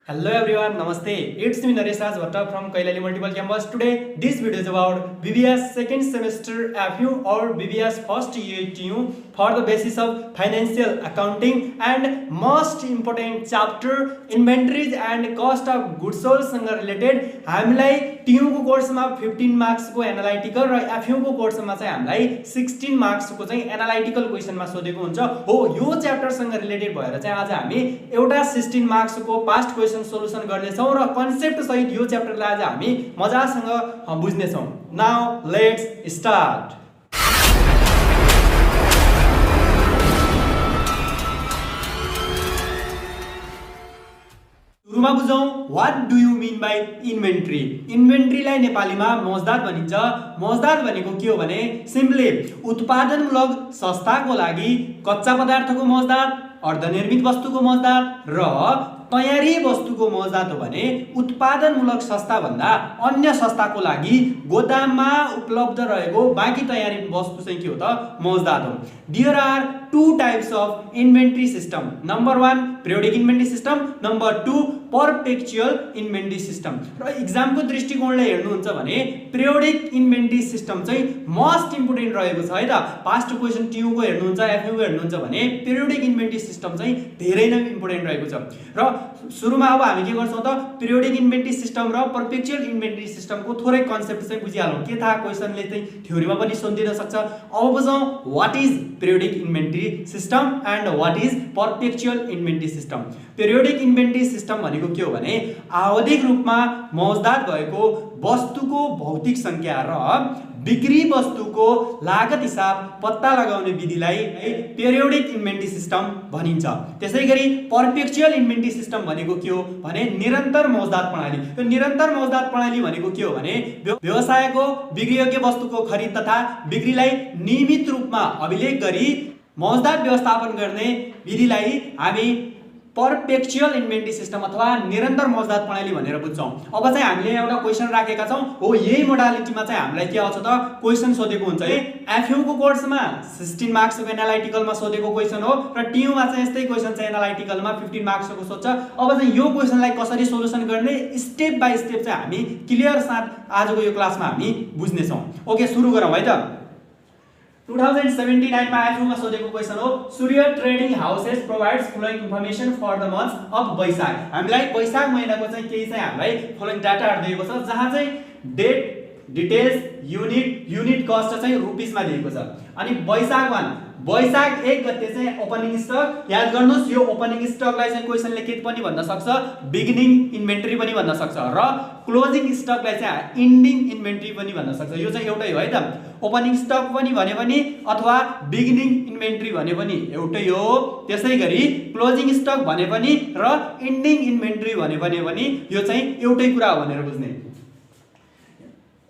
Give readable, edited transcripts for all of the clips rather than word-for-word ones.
Hello everyone, Namaste. It's me Naresh Raj Bhatta from Kailali Multiple Campus. Today, this video is about BBS second semester FU or BBS first year TU for the basis of financial accounting and most important chapter inventories and cost of goods sold सँग related हामीलाई TU को कोर्समा 15 marks को analytical र FU को कोर्समा चाहिँ हामीलाई 16 marks को चाहिँ एनालाइटिकल क्वेशनमा सोधेको हुन्छ हो यो च्याप्टर सँग रिलेटेड भएर चाहिँ आज हामी एउटा 16 मार्क्स को पास्ट क्वेशन सोलुसन गर्ने छौं र कन्सेप्ट सहित यो च्याप्टरलाई आज हामी मजासँग बुझ्ने छौं नाउ लेट्स स्टार्ट सुरुमा बुझौं what do you mean by inventory इन्भेन्ट्रीलाई नेपालीमा मौजदात भनिन्छ मौजदात भनेको के हो भने सिम्पली उत्पादनमूलक संस्थाको लागि कच्चा पदार्थको मौजदात अर्धनिर्मित वस्तुको मौजदात र तयारी वस्तुको मौजदात हो भने उत्पादनमूलक संस्था भन्दा अन्य संस्थाको लागि गोदाममा उपलब्ध रहेको बाँकी तयारी वस्तु चाहिँ के हो त मौजदात हो there are two types of inventory system number 1 periodic inventory system number 2 perpetual inventory system र एक्जामको दृष्टिकोणले हेर्नुहुन्छ भने पिरियोडिक इन्भेन्ट्री सिस्टम चाहिँ मोस्ट इम्पोर्टेन्ट रहेको छ है त पास्ट क्वेशन TU को हेर्नुहुन्छ FU को हेर्नुहुन्छ भने पिरियोडिक इन्भेन्ट्री सिस्टम चाहिँ धेरै नै इम्पोर्टेन्ट रहेको छ र सुरुमा अब हामी के गर्छौं त पिरियोडिक इन्भेन्ट्री सिस्टम र परपेचुअल इन्भेन्ट्री सिस्टमको थोरै कन्सेप्ट चाहिँ बुझिहालौं के थाहा क्वेशनले चाहिँ थ्योरीमा पनि सोधिन सक्छ अब बुझौं what is periodic inventory system and what is perpetual inventory system periodic inventory system भनेको के हो भने आवधिक रूपमा मौजदात भएको वस्तुको भौतिक संख्या र बिक्री वस्तुको लागत हिसाब पत्ता लगाउने विधिलाई पिरियोडिक इन्भेन्ट्री सिस्टम भनिन्छ त्यसैगरी परपेचुअल इन्भेन्ट्री सिस्टम भनेको के हो भने निरन्तर मौजदात प्रणाली यो निरन्तर मौजदात प्रणाली भनेको के हो भने व्यवसायको बिक्रीयोग्य वस्तुको खरिद तथा बिक्रीलाई नियमित रूपमा अभिलेख गरी मौजदात व्यवस्थापन गर्ने विधिलाई हामी परपेचुअल इन्भेन्ट्री सिस्टम अथवा निरन्तर मौजदात प्रणाली भनेर बुझ्छौं अब चाहिँ हामीले एउटा क्वेशन राखेका छौं हो यही मोडालिटीमा चाहिँ हामीलाई के आउँछ त क्वेशन सोधेको हुन्छ है FU को कोर्समा 16 मार्क्स को एनालाइटिकलमा सोधेको क्वेशन हो र TU मा चाहिँ यस्तै क्वेशन चाहिँ एनालाइटिकलमा 15 मार्क्स को सोध्छ अब चाहिँ यो क्वेशनलाई कसरी सोलुसन गर्ने स्टेप बाइ स्टेप चाहिँ हामी क्लियर साथ आजको यो क्लासमा हामी बुझ्ने छौं ओके सुरु गरौँ है त 2079 मा FU मा सोधेको क्वेशन हो Surya trading houses provides following information for the month of Baishakh हामीलाई वैशाख महिनाको चाहिँ केही चाहिँ हामीलाई फलोइङ डाटाहरु दिएको छ जहाँ चाहिँ डेट डिटेल्स युनिट कस्ट चाहिँ रुपीसमा दिएको छ अनि वैशाख 1 गते चाहिँ ओपनिङ स्टक याद गर्नुस् यो ओपनिङ स्टकलाई चाहिँ क्वेशनले के पनि भन्न सक्छ बिगिनिङ इन्भेन्टरी पनि भन्न सक्छ र क्लोजिङ स्टकलाई चाहिँ एन्डिङ इन्भेन्टरी पनि भन्न सक्छ यो चाहिँ एउटै हो है त ओपनिङ स्टक पनि भने पनि अथवा बिगिनिङ इन्भेन्टरी भने पनि एउटै हो त्यसैगरी क्लोजिङ स्टक भने पनि र एन्डिङ इन्भेन्टरी भने पनि यो चाहिँ एउटै कुरा हो भनेर बुझ्ने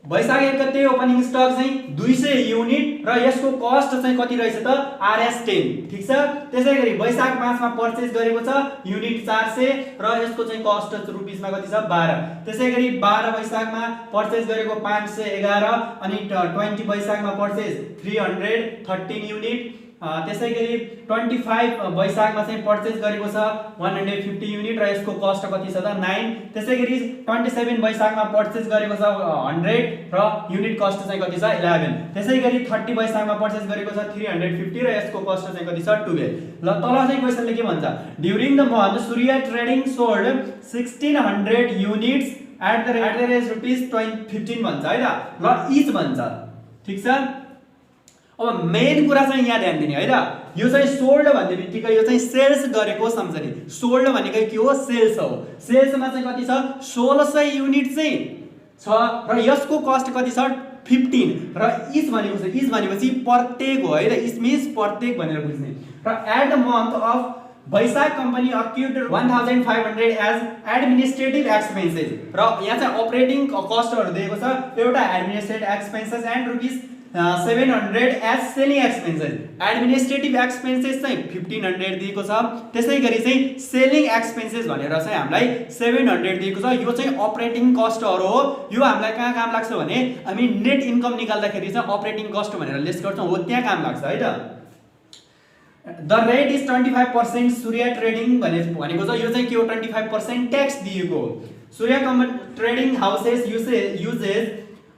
वैशाख 1 गते ओपनिङ स्टक चाहिँ 200 युनिट र यसको कस्ट चाहिँ कति रहेछ त RS10 ठीक छ त्यसैगरी वैशाख 5 मा पर्चेज गरेको छ युनिट 400 र यसको चाहिँ कस्ट रुपीसमा कति छ 12 त्यसैगरी 12 वैशाखमा पर्चेज गरेको 511 अनि 20 वैशाखमा पर्चेज 313 युनिट त्यसैगरी 25 वैशाखमा चाहिँ पर्चेज गरेको छ 150 युनिट र यसको कस्ट कति छ त 9 त्यसैगरी 27 वैशाखमा पर्चेज गरेको छ 100 र युनिट कस्ट चाहिँ कति छ 11 त्यसैगरी 30 वैशाखमा पर्चेज गरेको छ 350 र यसको कस्ट चाहिँ कति छ 12 ल तल चाहिँ क्वेशनले के भन्छ during the month Surya trading sold 1600 units at the rate rupees 15 भन्छ है त ल इच भन्छ ठीक छ अब मेन कुरा चाहिँ यहाँ ध्यान दिने है त यो चाहिँ सोल्ड भन्ने बित्तिकै यो चाहिँ सेल्स गरेको सम्झने सोल्ड भनेको के हो सेल्स हो सेल्समा चाहिँ कति छ 1600 युनिट चाहिँ छ र यसको कस्ट कति छ 15 र इच भनेपछि प्रत्येक हो है त इच मिन्स प्रत्येक भनेर बुझ्ने र at the month of Baishakh company accrued 1500 as administrative expenses र यहाँ चाहिँ अपरेटिङ कस्टहरु दिएको छ एउटा administrative expenses and rupees 700 as selling expenses administrative expenses चाहिँ 1500 दिएको छ त्यसैगरी चाहिँ सेलिङ एक्सपेन्सेस भनेर चाहिँ हामीलाई 700 दिएको छ यो चाहिँ अपरेटिङ कस्टहरु हो यो हामीलाई कहाँ काम लाग्छ भने हामी नेट इन्कम निकाल्दाखेरि चाहिँ अपरेटिङ कस्ट भनेर लेस गर्छौं हो त्यहाँ काम लाग्छ है त the rate is 25% Surya trading भनेको छ। यो चाहिँ के हो 25% ट्याक्स दिएको हो। Surya trading houses uses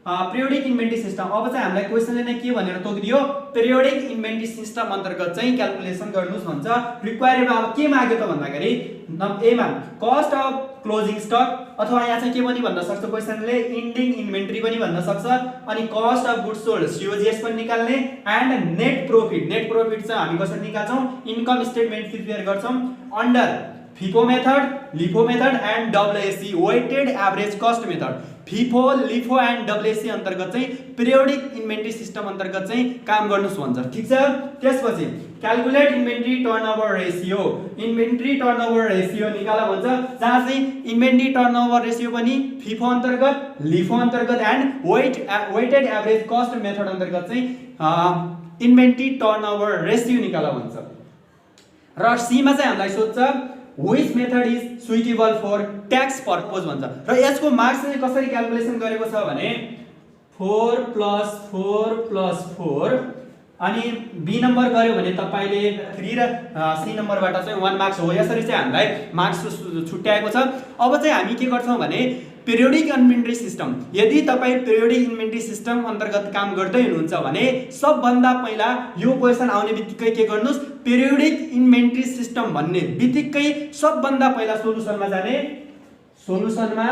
periodic inventory system. अब चाहिँ हामीलाई क्वेशनले नै के भनेर तोकिदियो, पिरियोडिक इन्भेन्ट्री सिस्टम अन्तर्गत चाहिँ क्याल्कुलेसन गर्नुस् भन्छ। रिक्वायरमा अब के माग्यो त भन्दाखेरि एमा कस्ट अफ क्लोजिङ स्टक, अथवा यहाँ चाहिँ के पनि भन्न सक्छ क्वेशनले इन्डिङ इन्भेन्ट्री पनि भन्न सक्छ, अनि cost of goods sold COGS पनि निकाल्ने, and net profit. Net profit चाहिँ हामी कसरी निकाल्छौँ, इन्कम स्टेटमेन्ट प्रिपेयर गर्छौँ under FIFO method, LIFO method and WAC weighted average cost method. FIFO, LIFO and WAC अन्तर्गत चाहिँ पिरियोडिक इन्भेन्ट्री सिस्टम अन्तर्गत चाहिँ काम गर्नुस् भन्छ। ठीक छ। त्यसपछि calculate inventory turnover ratio. Inventory turnover ratio निकाल भन्छ, जहाँ चाहिँ इन्भेन्ट्री टर्नओभर रेशियो पनि FIFO अन्तर्गत, LIFO अन्तर्गत and weighted average cost method अन्तर्गत चाहिँ इन्भेन्ट्री टर्नओभर रेशियो निकाल भन्छ। र सी मा चाहिँ हामीलाई सोध्छ which method is suitable for tax purpose भन्छ। र यसको मार्क्स चाहिँ कसरी क्याल्कुलेसन गरेको छ भने 4 + 4 + 4, अनि बी नम्बर गर्यो भने तपाईले 3 र सी नम्बरबाट चाहिँ 1 मार्क्स हो। यसरी चाहिँ हामीलाई मार्क्स छुट्याएको छ। अब चाहिँ हामी के गर्छौँ भने पिरियोडिक इन्भेन्ट्री सिस्टम, यदि तपाई पिरियोडिक इन्भेन्ट्री सिस्टम अन्तर्गत काम गर्दै हुनुहुन्छ भने सबभन्दा पहिला यो क्वेशन आउने बित्तिकै के गर्नुस्, पिरियोडिक इन्भेन्ट्री सिस्टम भन्ने बित्तिकै सबभन्दा पहिला सोलुसनमा जाने। सोलुसनमा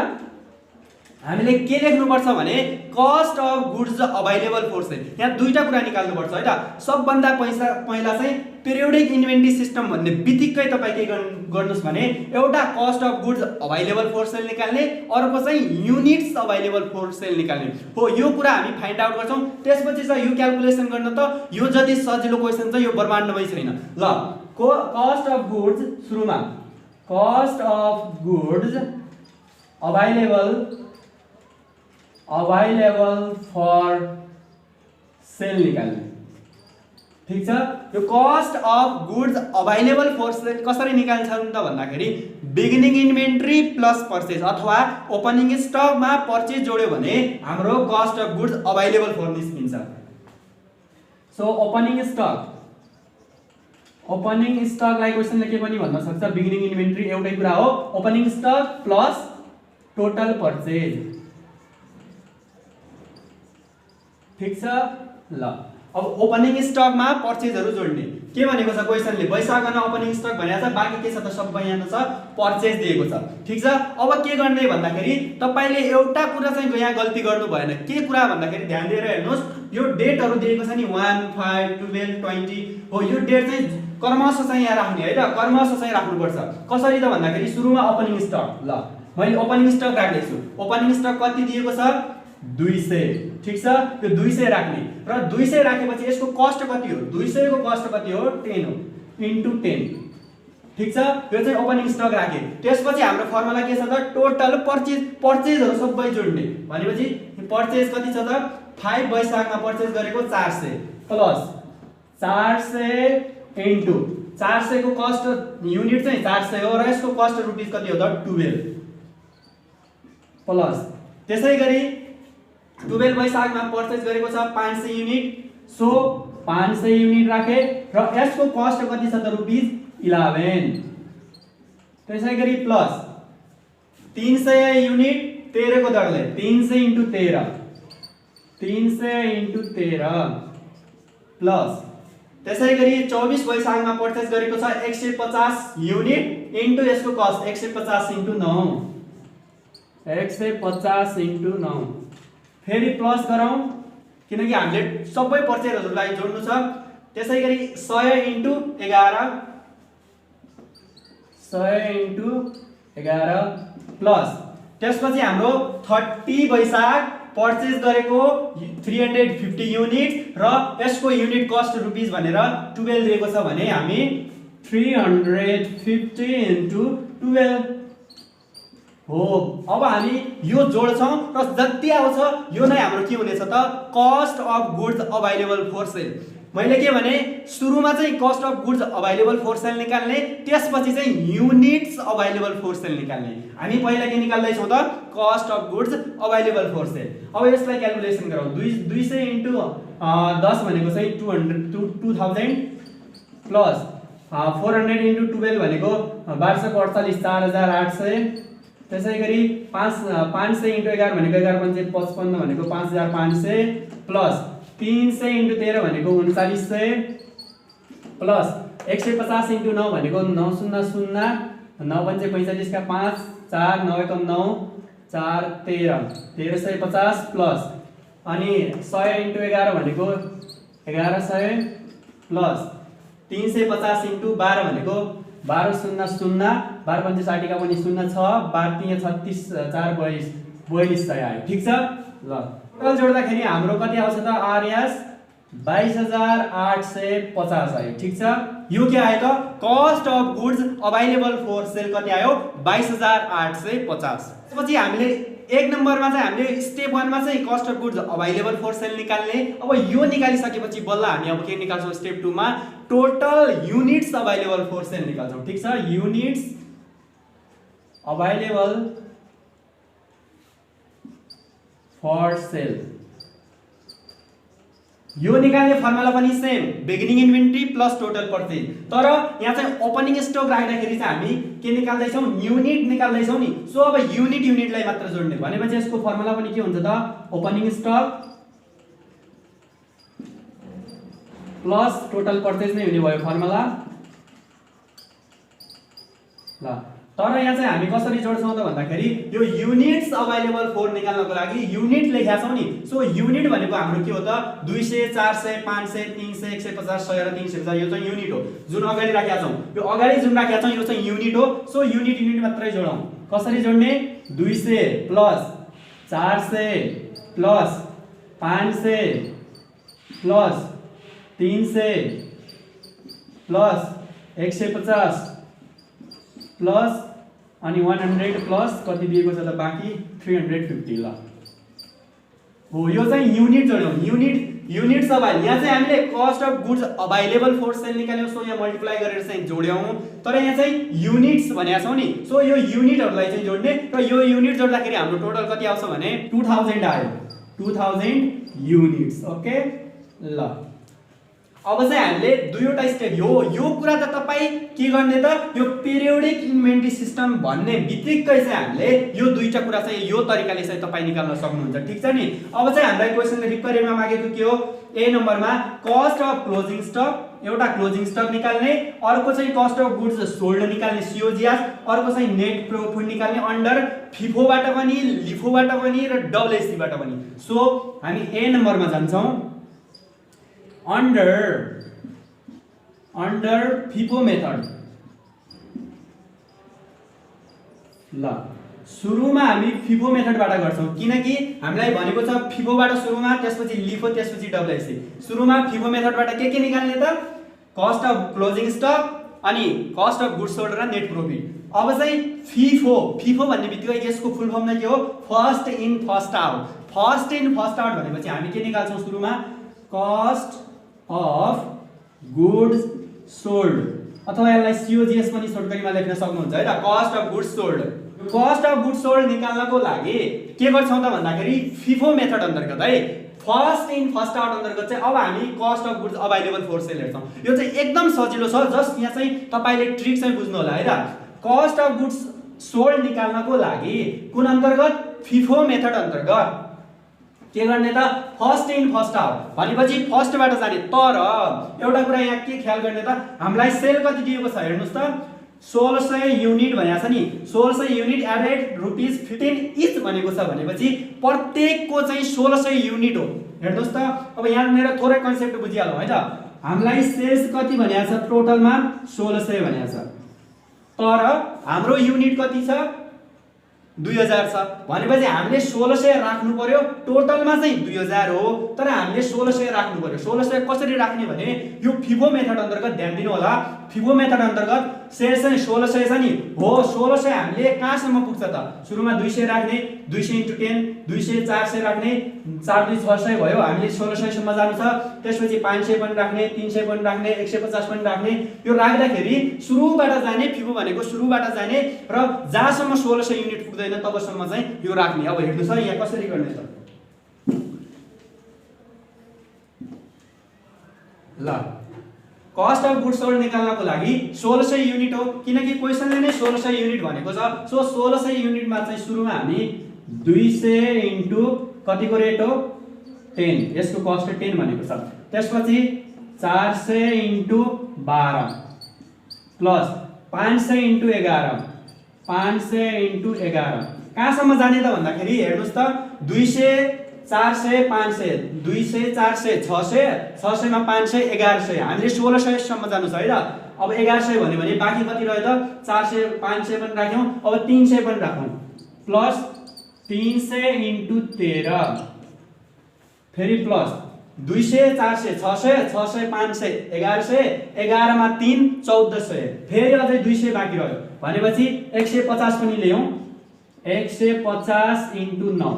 हामीले के लेख्नुपर्छ भने cost of goods available for sale. यहाँ दुईटा कुरा निकाल्नुपर्छ है त। सबभन्दा पहिला चाहिँ पिरियोडिक इन्भेन्ट्री सिस्टम भन्ने बित्तिकै तपाई के गर्नुस् भने एउटा cost of goods available for sale निकाल्ने, अर्को चाहिँ युनिट्स अभाइलेबल फर सेल निकाल्ने हो। यो कुरा हामी फाइन्ड आउट गर्छौँ। त्यसपछि चाहिँ यो क्याल्कुलेसन गर्न त यो जति सजिलो क्वेशन चाहिँ यो ब्रह्माण्डमै छैन। ल कस्ट अफ गुड्स, सुरुमा cost of goods available for sale निकाल्ने। ठीक छ। यो cost of goods available for sale कसरी निकाल्छन् त भन्दाखेरि बिगिनिङ इन्भेन्ट्री प्लस परचेज, अथवा ओपनिङ स्टकमा परचेज जोड्यो भने हाम्रो cost of goods available for निस्किन्छ। सो ओपनिङ स्टकलाई क्वेशनले के पनि भन्न सक्छ, बिगिनिङ इन्भेन्ट्री एउटै कुरा हो, opening stock plus total purchase. ठीक छ। ल अब ओपनिङ स्टकमा परचेजहरु जोड्ने के भनेको छ क्वेशनले, वैशाखमा ओपनिङ स्टक भनेको छ, बाँकी के छ त सब यहाँ छ परचेज दिएको छ। ठीक छ। अब के गर्ने भन्दाखेरि तपाईले एउटा कुरा चाहिँ यहाँ गल्ती गर्नु भएन। के कुरा भन्दाखेरि ध्यान दिएर हेर्नुस्, यो डेटहरु दिएको छ नि 1, 5, 12, 20 हो। यो डेट चाहिँ क्रमशः चाहिँ यहाँ राख्ने है त, क्रमशः चाहिँ राख्नु पर्छ। कसरी त भन्दाखेरि सुरुमा ओपनिङ स्टक, ल मैले ओपनिङ स्टक राख्दै छु। ओपनिङ स्टक कति दिएको छ 200। ठीक छ। यो 200 राख्ने, र 200 राखेपछि यसको कस्ट कति हो, 200 को कस्ट कति हो 10 हो, इन्टु 10। ठीक छ। यो चाहिँ ओपनिङ स्टक राखे। त्यसपछि हाम्रो फर्मुला के छ त, टोटल परचेजहरु सबै जोड्ने भनेपछि परचेज कति छ त 5 वैशाखमा परचेज गरेको 400 प्लस 400 इन्टु 400 को कस्ट युनिट चाहिँ 400 हो, र यसको कस्ट रुपीस कति हो त 12 प्लस त्यसैगरी 12 वैशाखमा परचेज गरेको छ 500 युनिट, सो 500 युनिट राखे, र यसको कस्ट कति छ त रुपीस 11। त्यसैगरी प्लस 300 युनिट 13 को दरले 300 इन्टु 13 प्लस त्यसैगरी 24 वैशाखमा परचेज गरेको छ 150 युनिट इन्टु यसको कस्ट 150 इन्टु 9, 150 इन्टु 9। फेरि प्लस गरौँ किनकि हामीले सबै परचेजहरुलाई जोड्नु छ। त्यसैगरी 100 इन्टु 11 प्लस त्यसपछि हाम्रो 30 वैशाख परचेज गरेको 350 युनिट, र यसको युनिट कस्ट रुपीस भनेर 12 दिएको छ भने हामी 350 इन्टु 12 हो। अब हामी यो जोड्छौं र जति आउँछ यो नै हाम्रो के हुनेछ त cost of goods available for sale. मैले के भने सुरुमा चाहिँ cost of goods available for sale निकाल्ने, त्यसपछि चाहिँ युनिट्स अभाइलेबल फर सेल निकाल्ने। हामी पहिला के निकाल्दै छौं त cost of goods available for sale. अब यसलाई क्याल्कुलेसन गरौँ। 200 इन्टु 10 भनेको चाहिँ 2000 प्लस 400 इन्टु 12 भनेको 1248 4800 त्यसै गरी 500 इन्टु 11 भनेको 11 पंचे 55 भनेको 5500 प्लस 300 इन्टु 13 भनेको 3900 प्लस 150 इन्टु 9 भनेको 900 9 पंचे 45 का 5 4 9 एकम 9 4 13 1350 प्लस अनि 100 इन्टु 11 भनेको 1100 प्लस 350 इन्टु 12 भनेको 1200 12 पंचे 60 का पनि 0 छ 12 3 36 4 22 4200 आयो ठीक छ ल टोटल जोड्दाखेरि हाम्रो कति आउँछ त आरएस 22850 आयो ठीक छ यो के आयो त cost of goods available for sale कति आयो 22850 त्यसपछि हामीले एक नम्बरमा चाहिँ हामीले स्टेप 1 मा चाहिँ cost of goods available for sale निकाल्ने अब यो निकालिसकेपछि बल्ल हामी अब के निकाल्छौं स्टेप 2 मा total units available for sale निकाल्छौं ठीक छ युनिट्स अवेलेबल फर सेल यो निकाल्ने फर्मुला पनि same beginning inventory plus total purchase तर यहाँ चाहिँ ओपनिङ स्टक राख्दाखेरि चाहिँ हामी के निकाल्दै छौं युनिट निकाल्दै छौं नि सो अब युनिटलाई मात्र जोड्ने भनेपछि यसको फर्मुला पनि के हुन्छ त opening stock plus total purchase नै हुने भयो फर्मुला ल तर यहाँ चाहिँ हामी कसरी जोड्छौं त भन्दाखेरि यो युनिट्स अवेलेबल फर निकाल्नको लागि युनिट लेख्या छौं नि सो युनिट भनेको हाम्रो के हो त 200 400 500 300 150 100 र 300 यो चाहिँ युनिट हो जुन अगाडि राखेका छौं यो अगाडि जुन राखेका छौं यो चाहिँ युनिट हो सो युनिट मात्रै जोडौं कसरी जोड्ने 200 plus 400 plus 500 plus 300 plus 150 plus अनि 100 प्लस कति दिएको छ त बाकी 350 ल हो यो चाहिँ युनिट जोड्यौं युनिट सवाल यहाँ चाहिँ हामीले cost of goods available for sale निकाल्यौं सो यहाँ मल्टिप्लाई गरेर चाहिँ जोड्यौं तर यहाँ चाहिँ युनिट्स भनेका छौं नि सो यो युनिटहरुलाई चाहिँ जोड्ने र यो युनिट जोड्दाखेरि हाम्रो टोटल कति आउँछ भने 2000 आयो 2000 युनिट्स ओके ल अब चाहिँ हामीले दुईवटा स्टेप यो कुरा त तपाई के गर्ने त यो पिरियोडिक इन्भेन्टरी सिस्टम भन्ने बित्तिकै चाहिँ हामीले यो दुईटा कुरा चाहिँ यो तरिकाले चाहिँ तपाई निकाल्न सक्नुहुन्छ ठीक छ नि अब चाहिँ हामीलाई क्वेशनले रिक्वायरमेन्टमा मागेको के हो ए नम्बरमा कस्ट अफ क्लोजिङ स्टक एउटा क्लोजिङ स्टक निकाल्ने अर्को चाहिँ कस्ट अफ गुड्स सोल्ड निकाल्ने सीओजीएस अर्को चाहिँ नेट प्रॉफिट निकाल्ने अन्डर फिफो बाट पनि लिफो बाट पनि र डब्ल्युएससी बाट पनि सो हामी ए नम्बरमा जान्छौं under FIFO मेथड ल सुरुमा हामी FIFO मेथडबाट गर्छौं किनकि हामीलाई भनेको छ FIFO बाट सुरुमा त्यसपछि लिफो त्यसपछि डब्ल्युएससी सुरुमा FIFO मेथडबाट के निकाल्ने त कस्ट अफ क्लोजिङ स्टक अनि कस्ट अफ गुड्स सोल्ड र नेट प्रॉफिट अब चाहिँ FIFO भन्ने बित्तिकै यसको फुल फर्म नै के हो फर्स्ट इन फर्स्ट आउट भनेपछि हामी के निकाल्छौं सुरुमा कस्ट अफ गुड्स सोल्ड अथवा यसलाई सीओजीएस पनि सर्टकटमा लेख्न सक्नुहुन्छ है त कस्ट अफ गुड्स सोल्ड निकाल्नको लागि के गर्छौं त भन्दाखेरि FIFO मेथड अन्तर्गत है फर्स्ट इन फर्स्ट आउट अन्तर्गत चाहिँ अब हामी cost of goods available for sale हेर्छौं यो चाहिँ एकदम सजिलो छ जस्ट यहाँ चाहिँ तपाईले ट्रिक चाहिँ बुझ्नु होला है त कस्ट अफ गुड्स सोल्ड निकाल्नको लागि कुन अन्तर्गत FIFO मेथड अन्तर्गत के गर्ने त फर्स्ट इन फर्स्ट आउट भनेपछि फर्स्ट बाट जाने तर एउटा कुरा यहाँ के ख्याल गर्ने त हामीलाई सेल कति दिएको छ हेर्नुस् त 1600 युनिट भनेको छ नि 1600 युनिट एडेड ₹15 इच भनेको छ भनेपछि प्रत्येकको चाहिँ 1600 युनिट हो हेर्नुस् त अब यहाँ मेरो थोरै कन्सेप्ट बुझिहालौ है त हामीलाई सेल्स कति भनेको छ टोटलमा 1600 भनेको छ तर हाम्रो युनिट कति छ 2000 छ भनेपछि हामीले 1600 राख्नु पर्यो टोटलमा चाहिँ 2000 हो तर हामीले 1600 राख्नु पर्यो 1600 कसरी राख्ने भने यो FIFO मेथड अन्तर्गत ध्यान दिनु होला FIFO मेथड अन्तर्गत सेल्स चाहिँ 1600 छ नि हो 1600 हामीले कहाँसम्म पुग्छ त सुरुमा 200 राख्ने 200 * 10 200 400 राख्ने 4 2 600 भयो हामीले 1600 सम्म जानु छ त्यसपछि 500 पनि राख्ने 300 पनि राख्ने 150 पनि राख्ने यो राख्दाखेरि सुरुबाट जाने FIFO भनेको सुरुबाट जाने र जहाँसम्म 1600 युनिट पुग्दैन तबसम्म चाहिँ यो राख्ने अब हेर्नुस् है यहाँ कसरी गर्ने त ल कस्ट अफ गुड्स सोल्ड निकाल्नको लागि 1600 युनिट हो, किनकि क्वेशनले नै 1600 युनिट भनेको छ। सो 1600 युनिटमा चाहिँ सुरुमा हामी 200 इन्टु कतिको रेट हो 10, यसको कस्ट 10 भनेको छ। त्यसपछि 400 इन्टु 12 प्लस 500 इन्टु 11, 500 इन्टु 11 कहाँसम्म जाने त भन्दाखेरि हेर्नुस् त 200 400 500 200 400 600 600 मा 500 1100 हामीले 1600 सम्म जानु छ है त। अब 1100 भन्यो भने बाँकी कति रह्यो त 400 500 पनि राख्यौं, अब 300 पनि राखौं प्लस 300 इन्टु 13 फेरि प्लस 200 400 600 600 500 1100 11 मा 3 1400 फेरि अझै 200 बाँकी रह्यो भनेपछि 150 पनि ल्याउँ 150 इन्टु 9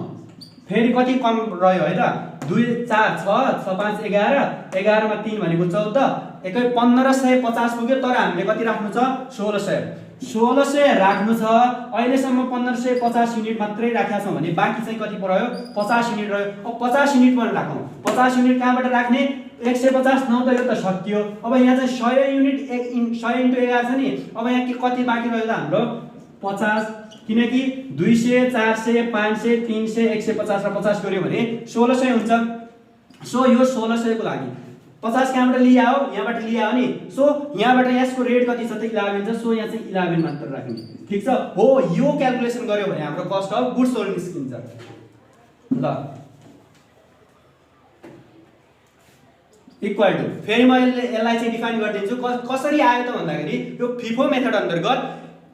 फेरि कति कम रह्यो है त 2 4 6 6 5 11 11 मा 3 भनेको 14 एकै 1550 पुग्यो। तर हामीले कति राख्नु छ 1600 राख्नु छ। अहिलेसम्म 1550 युनिट मात्रै राखेका छौं भने बाँकी चाहिँ कति रह्यो 50 युनिट रह्यो। अब 50 युनिट पनि राखौं। 50 युनिट कहाँबाट राख्ने 150 9 त यो त सकियो। अब यहाँ चाहिँ 100 युनिट 100 इन्टु 11 छ नि। अब यहाँ के कति बाँकी रह्यो त हाम्रो 50, किनकि 200 400 500 300 150 र 50 गर्यो भने 1600 हुन्छ। सो यो 1600 को लागि 50 कहाँबाट लिया हो यहाँबाट लिया हो नि। सो यहाँबाट यसको रेट कति छ त 11 छ। सो यहाँ चाहिँ 11 मात्र राख्ने, ठीक छ। हो यो क्याल्कुलेसन गर्यो भने हाम्रो कस्ट अफ गुड्स सोल्ड निस्किन्छ। ल इक्वल टु फेरि म यसलाई चाहिँ डिफाइन गरिदिन्छु कसरी आयो त भन्दाखेरि यो फिफो मेथड अन्तर्गत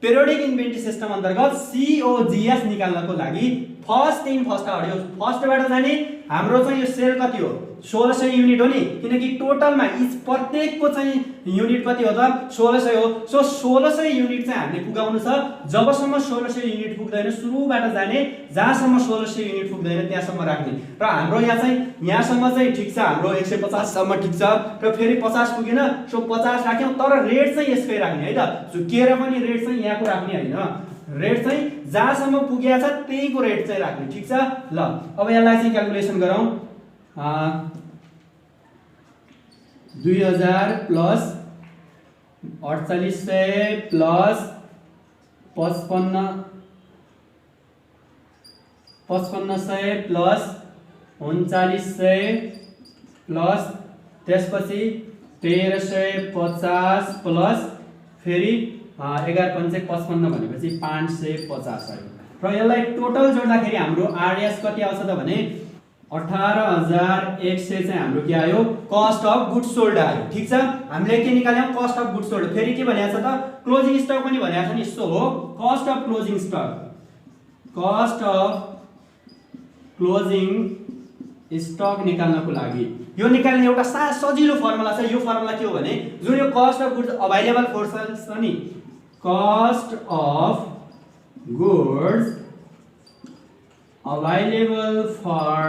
पेरियोडिक इन्भेन्ट्री सिस्टम अन्तर्गत COGS निकाल्नको लागि फर्स्ट इन फर्स्ट आउट, यो फर्स्टबाट जाने हाम्रो चाहिँ यो सेल कति हो 1600 युनिट हो नि, किनकि टोटलमा प्रत्येकको चाहिँ युनिट कति हो त 1600 हो। सो 1600 युनिट चाहिँ हामीले पुगाउनु छ। जबसम्म 1600 युनिट पुग्दैन सुरुबाट जाने, जहाँसम्म 1600 युनिट पुग्दैन त्यहाँसम्म राख्ने। र हाम्रो यहाँ चाहिँ यहाँसम्म चाहिँ ठिक छ, हाम्रो 150 सम्म ठिक छ र फेरि 50 पुगेन। सो 50 राख्यौं, तर रेट चाहिँ यसकै राख्ने है त। झुकेर पनि रेट चाहिँ यहाँको राख्ने हैन, रेट चाहिँ जहाँसम्म पुगेको छ त्यहीको रेट चाहिँ राख्ने, ठीक छ। ल अब यसलाई चाहिँ क्याल्कुलेसन गरौँ। 2000 प्लस 4800 प्लस 5500 प्लस 3900 प्लस त्यसपछि 1350 प्लस फेरि 11 5 55 भनेपछि 550 आयो। र यसलाई टोटल जोड्दाखेरि हाम्रो आरएस कति आउँछ त भने 18100 चाहिँ हाम्रो के आयो कस्ट अफ गुड्स सोल्ड आयो, ठीक छ। हामीले के निकाल्यौं कस्ट अफ गुड्स सोल्ड। फेरि के भनेको छ त क्लोजिङ स्टक पनि भनेको छ नि, सो हो cost of closing stock, cost of closing stock निकाल्नको लागि यो निकाल्ने एउटा सजिलो फर्मुला छ। यो फर्मुला के हो भने जुन यो cost of goods available for sale छ नि, cost of goods available for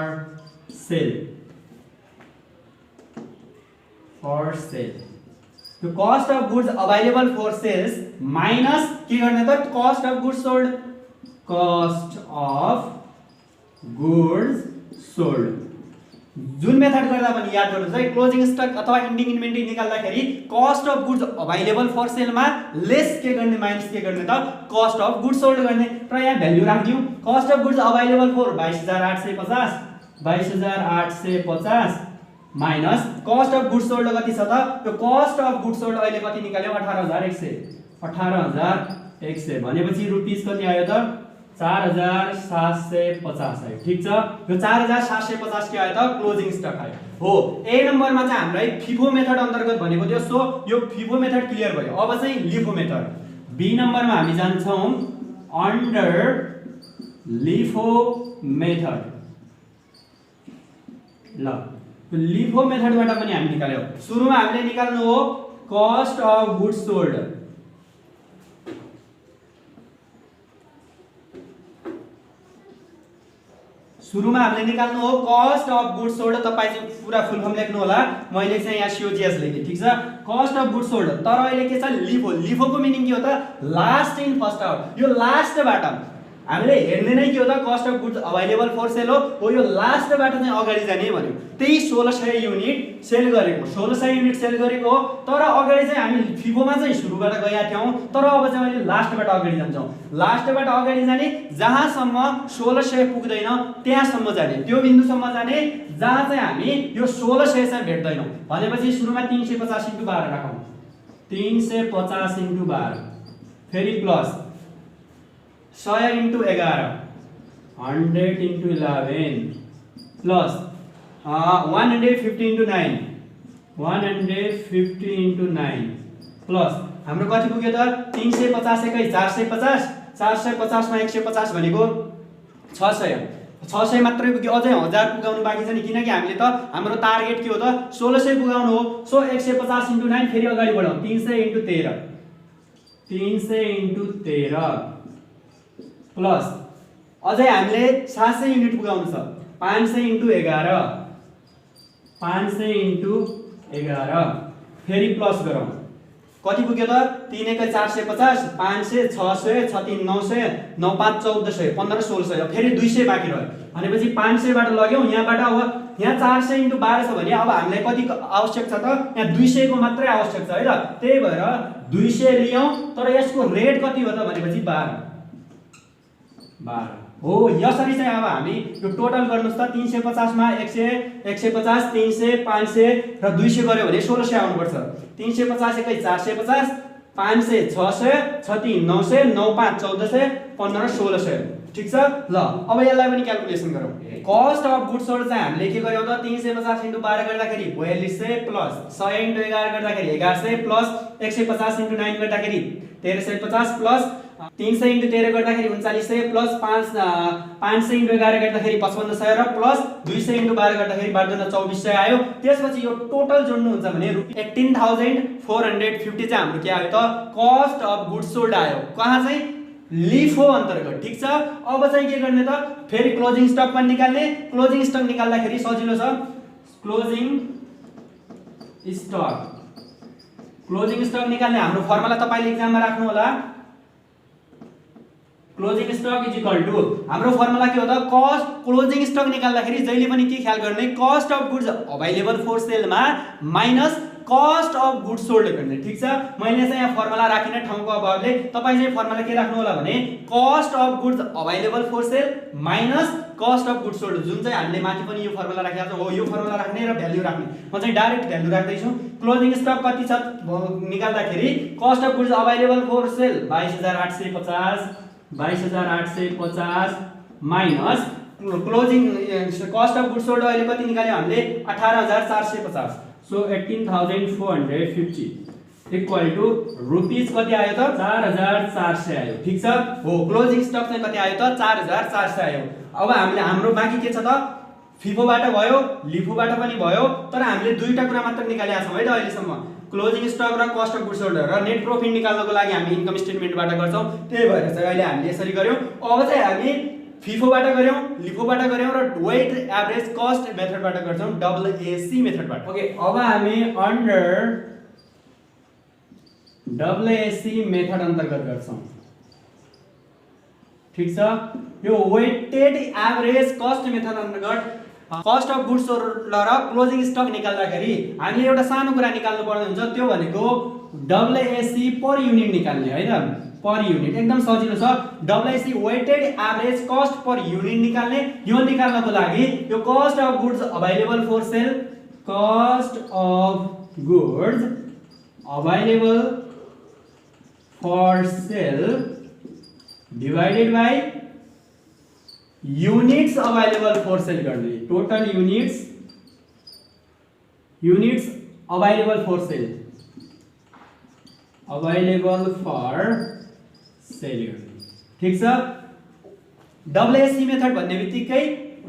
sale, त्यो cost of goods available for sales minus के गर्ने त cost of goods sold, cost of goods sold. जुन मेथड गर्दा पनि याद गर्नुहोस् है, क्लोजिङ स्टक अथवा एन्डिङ इन्भेन्ट्री निकाल्दाखेरि cost of goods available for सेलमा लेस के गर्ने माइनस के गर्ने त कस्ट अफ गुड्स सोल्ड गर्ने। र यहाँ भ्यालु राख्दियौ cost of goods available for 22850 22850 minus cost of goods sold कति छ त त्यो कस्ट अफ गुड्स सोल्ड अहिले कति निकाल्यौ 18100 18100 भनेपछि रुपीस कति आयो त 4750 आयो, ठीक छ। यो 4750 के आयो त क्लोजिङ स्टक आयो। हो ए नम्बरमा चाहिँ हामीलाई फिफो मेथड अन्तर्गत भनेको थियो। सो यो फिफो मेथड क्लियर भयो। अब चाहिँ लिफो मेथड। बी नम्बरमा हामी जान्छौं अन्डर लिफो मेथड। ल लिफो मेथडबाट पनि हामी निकाल्यौ। सुरुमा हामीले निकाल्नु हो कस्ट अफ गुड्स सोल्ड, सुरुमा हामीले निकाल्नु हो कस्ट अफ गुड्स सोल्ड। तपाई चाहिँ पूरा फुल फर्म लेख्नु होला, मैले चाहिँ यहाँ COGS लेखे, ठीक छ। Cost of goods sold. तर अहिले के छ लिफो, लिफोको मिनिङ के हो त लास्ट इन फर्स्ट आउट। यो लास्टबाट हामीले हेर्ने नै के हो त cost of goods available for sale हो यो लास्टबाट चाहिँ अगाडि जाने भन्यो त्यही 1600 युनिट सेल गरेको 1600 युनिट सेल गरेको हो तर अगाडि चाहिँ हामी फिफोमा चाहिँ सुरुबाट गएका थियौं तर अब चाहिँ मैले लास्टबाट अगाडि जान्छौं लास्टबाट अगाडि जाने जहाँसम्म 1600 पुग्दैन त्यहाँसम्म जाने त्यो बिन्दुसम्म जाने जहाँ चाहिँ हामी यो 1600 चाहिँ भेट्दैनौं भनेपछि सुरुमा 350 * 12 राखौं 350 * 12 फेरि प्लस 100 * 11 100 * 11 प्लस 150 * 9 150 * 9 प्लस हाम्रो कति पुग्यो त 350 एकै 450 450 मा 150 भनेको 600 600 मात्रै पुग्यो अझै 1000 पुगाउनु बाँकी छ नि किनकि हामीले त हाम्रो टार्गेट के हो त 1600 पुगाउनु हो सो 150 * 9 फेरि अगाडि बढाउँ 300 * 13 300 * 13 प्लस अझै हामीले 700 युनिट पुगाउनु छ 500 * 11 500 * 11 फेरि प्लस गरौँ कति पुग्यो त 3 एकै 450 500 600 6 3 900 9 5 1400 15 1600 फेरि 200 बाँकी रह्यो भनेपछि 500 बाट लग्यौ यहाँबाट अब यहाँ 400 * 12 छ भने अब हामीलाई कति आवश्यक छ त यहाँ 200 को मात्रै आवश्यक छ है त त्यही भएर 200 लियौ तर यसको रेट कति हो त भनेपछि 12 हो यसरी चाहिँ अब हामी यो टोटल गर्नुस् त 350 मा 100 150 300 500 र 200 गर्यो भने 1600 आउनु पर्छ 350 एकै 450 500 600 6 3 900 9 5 1400 15 1600 ठीक छ ल अब यसलाई पनि क्याल्कुलेसन गरौँ कस्ट अफ गुड्स सोल्ड चाहिँ हामीले के गर्यौ त 350 * 12 गर्दाखेरि 4200 प्लस 100 * 11 गर्दाखेरि 1100 प्लस 150 * 9 गर्दाखेरि 1350 प्लस 300 * 13 गर्दाखेरि 3900 प्लस 500 * 11 गर्दाखेरि 5500 र प्लस 200 * 12 गर्दाखेरि 2400 आयो त्यसपछि यो टोटल जोड्नु हुन्छ भने 18450 चाहिँ हाम्रो के आयो त कस्ट अफ गुड्स सोल्ड आयो कहाँ चाहिँ लिफो अन्तर्गत ठीक छ अब चाहिँ के गर्ने त फेरि क्लोजिङ स्टक पनि निकाल्ने क्लोजिङ स्टक निकाल्दाखेरि सजिलो छ क्लोजिङ स्टक निकाल्ने हाम्रो फर्मुला तपाईले एक्जाममा राख्नु होला क्लोजिङ स्टक = हाम्रो फर्मुला के हो त कस्ट क्लोजिङ स्टक निकाल्दाखेरि जहिले पनि के ख्याल गर्ने cost of goods available for सेलमा minus cost of goods sold गर्ने ठीक छ मैले चाहिँ यहाँ फर्मुला राखिने ठाउँको अभावले तपाई चाहिँ फर्मुला के राख्नु होला भने cost of goods available for sale minus cost of goods sold जुन चाहिँ हामीले माथि पनि यो फर्मुला राखेका छौं हो यो फर्मुला राख्ने र भ्याल्यु राख्ने म चाहिँ डाइरेक्ट भ्याल्यु राख्दै छु क्लोजिङ स्टक कति छ निकाल्दाखेरि cost of goods available for sale 22850 22850 minus closing cost of goods sold अहिले कति निकाल्यो हामीले 18450 सो 18450 इक्वल टु रुपीस कति आयो त 4400 आयो ठीक छ हो क्लोजिङ स्टक चाहिँ कति आयो त 4400 आयो अब हामीले हाम्रो बाँकी के छ त फिफोबाट भयो लिफोबाट पनि भयो तर हामीले दुईटा कुरा मात्र निकालेका छौं है त अहिलेसम्म क्लोजिङ स्टक र कस्ट अफ गुड्स सोल्ड र नेट प्रॉफिट निकाल्नको लागि हामी इन्कम स्टेटमेन्टबाट गर्छौं त्यही भएर चाहिँ अहिले हामीले यसरी गर्यौं अब चाहिँ हामी फिफोबाट गर्यौं लिफोबाट गर्यौं र वेट एभरेज कस्ट मेथडबाट गर्छौं WAC मेथडबाट ओके अब हामी अन्डर WAC मेथड अन्तर्गत गर्छौं ठीक छ यो वेटेड एभरेज कस्ट मेथड अन्तर्गत कस्ट अफ गुड्स सोल्ड र क्लोजिङ स्टक निकाल्दाखेरि हामीले एउटा सानो कुरा निकाल्नु पर्ने हुन्छ त्यो भनेको WAC पर युनिट निकाल्ने हैन पर युनिट एकदम सजिलो छ WAC weighted average cost per unit निकाल्ने यो निकाल्नको लागि यो cost of goods available for sale cost of goods available for sale divided by units available for sale गर्ने total units available for sale available for sale ठीक छ WAC method भन्ने बित्तिकै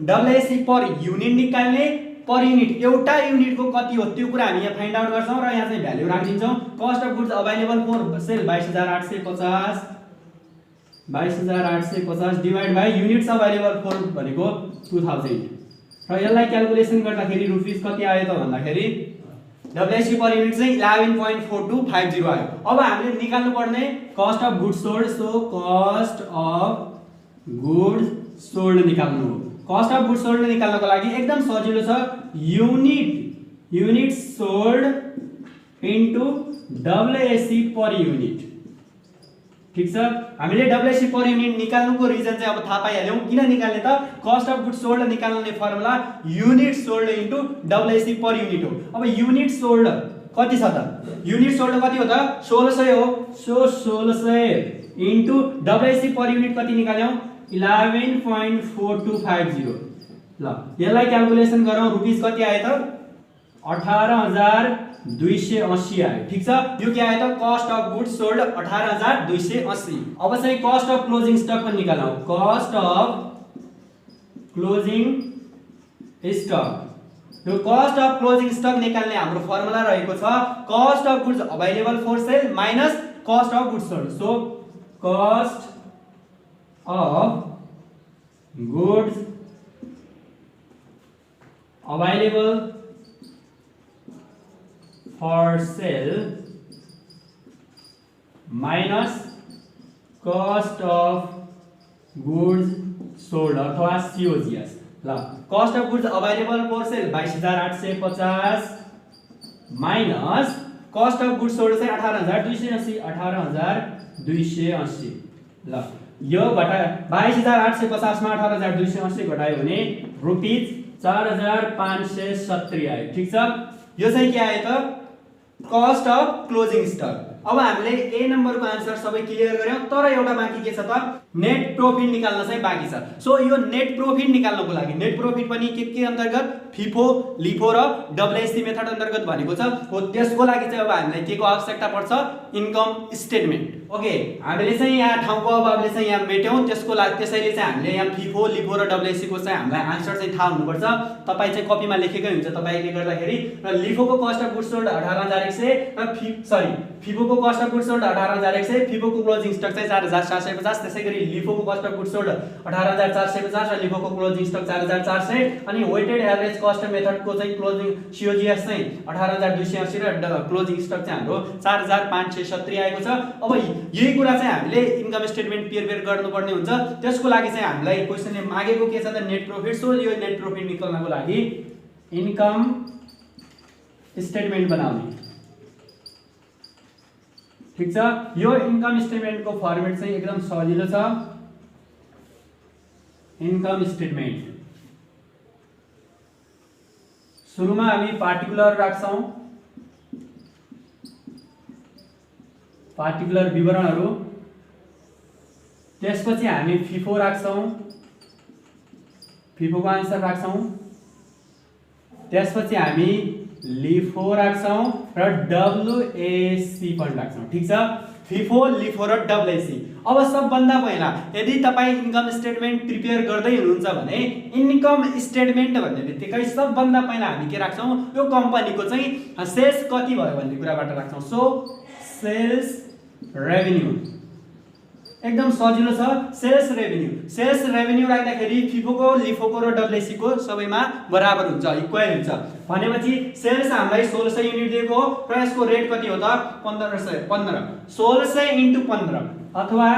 WAC पर युनिट निकाल्ने पर युनिट एउटा युनिटको कति हो त्यो कुरा हामी यहाँ फाइन्ड आउट गर्छौं र यहाँ चाहिँ भ्यालु राखिदिन्छौं cost of goods available for sale 22850 22850 divide by units available for भनेको 2000 र यसलाई क्याल्कुलेसन गर्दाखेरि रुपीस कति आयो त भन्दाखेरि WAC पर युनिट चाहिँ 11.4250 आयो अब हामीले निकाल्नु पर्ने cost of goods sold so cost of goods sold निकाल्नु हो। कस्ट अफ गुड्स सोल्ड निकाल्नको लागि एकदम सजिलो छ, unit sold into WAC per unit. ठीक छ, हामीले डब्ल्युएसी पर युनिट निकाल्नुको रिजन चाहिँ अब थाहा पाइहाल्यौं। किन निकाल्ने त, कस्ट अफ गुड्स सोल्ड निकाल्ने formula unit sold into WAC per unit हो। अब युनिट सोल्ड कति छ त, युनिट सोल्ड कति हो त 1600 हो। So 1600 into WAC per unit कति निकाल्यौं 11.4250। ल यसलाई क्याल्कुलेसन गरौँ, रुपीस कति आयो त 18,280 आयो। ठीक छ, यो के आयो त कस्ट अफ गुड्स सोल्ड 18,280। अब चाहिँ कस्ट अफ क्लोजिङ स्टक पनि निकालौँ। कस्ट अफ क्लोजिङ स्टक, यो कस्ट अफ क्लोजिङ स्टक निकाल्ने हाम्रो फर्मुला रहेको छ cost of goods available for sale minus cost of goods sold. So cost of goods available for sale minus cost of goods sold अथवा COGS। ल cost of goods available for sale 22,850 minus cost of goods sold चाहिँ 18,280 18,280। ल यो घटा 22,850 मा 18,280 घटायो भने rupees 4,570 आयो। ठीक छ, यो चाहिँ के आयो त कस्ट अफ क्लोजिङ स्टक। अब हामीले ए नम्बरको आन्सर सबै क्लियर गर्यौं, तर एउटा बाँकी के छ त नेट प्रॉफिट निकाल्न चाहिँ बाँकी छ। सो यो नेट प्रॉफिट निकाल्नको लागि नेट प्रॉफिट पनि के अन्तर्गत फिफो लिफो र डब्ल्युएससी मेथड अन्तर्गत भनेको छ हो। त्यसको लागि चाहिँ अब हामीलाई के को आवश्यकता पर्छ, इन्कम स्टेटमेन्ट। ओके, हामीले चाहिँ यहाँ ठाउँको अभावले चाहिँ यहाँ मेट्यौं, त्यसको लागि त्यसैले चाहिँ हामीले यहाँ फिफो लिफो र डब्ल्युएससी को चाहिँ हामीलाई आन्सर चाहिँ थाहा हुनुपर्छ। तपाई चाहिँ कपीमा लेखेकै हुन्छ तपाईले गर्दाखेरि। र लिफोको कस्ट अफ गुड्स सोल्ड 18,100 र फिफोको कस्ट अफ गुड्स सोल्ड 18,100, फिफोको क्लोजिङ स्टक चाहिँ 4,750। त्यसैगरी लिफोको कस्ट अफ गुड्स सोल्ड 18,450 र लिफोको क्लोजिङ स्टक 4,400। अनि वेटेड एभरेज कस्ट मेथडको चाहिँ क्लोजिङ सीओजीएस चाहिँ 18,280 र क्लोजिङ स्टक चाहिँ हाम्रो 4,570 आएको छ। अब यही कुरा चाहिँ हामीले इन्कम स्टेटमेन्ट प्रिपेयर गर्नुपर्ने हुन्छ। त्यसको लागि चाहिँ हामीलाई क्वेशनले मागेको के छ त नेट प्रॉफिट। सो यो नेट प्रॉफिट निकाल्नको लागि इन्कम स्टेटमेन्ट बनाउने। ठीक छ, यो इन्कम स्टेटमेन्टको फर्मेट चाहिँ एकदम सजिलो छ। इन्कम स्टेटमेन्ट सुरुमा हामी पार्टिकुलर राख्छौं, पार्टिकुलर विवरणहरू। त्यसपछि हामी फिफो राख्छौं, फिफोको आन्सर राख्छौं। त्यसपछि हामी लिफो राख्छौं र डब्ल्युएसी पनि राख्छौं। ठीक छ, फिफो लिफो र डब्ल्युएसी। अब सबभन्दा पहिला यदि तपाई इन्कम स्टेटमेन्ट प्रिपेयर गर्दै हुनुहुन्छ भने इन्कम स्टेटमेन्ट भन्ने बित्तिकै सबभन्दा पहिला हामी के राख्छौं, यो कम्पनीको चाहिँ सेल्स कति भयो भन्ने कुराबाट राख्छौं। सो सेल्स रेभेन्यू एकदम सजिलो छ। सेल्स रेभेन्यू राख्दाखेरि फिफोको लिफोको र डब्ल्युएसी को सबैमा बराबर हुन्छ, इक्वल हुन्छ। भनेपछि सेल्स हामीलाई 1600 युनिट दिएको हो र यसको रेट कति हो त 1500। 1600 * 15 अथवा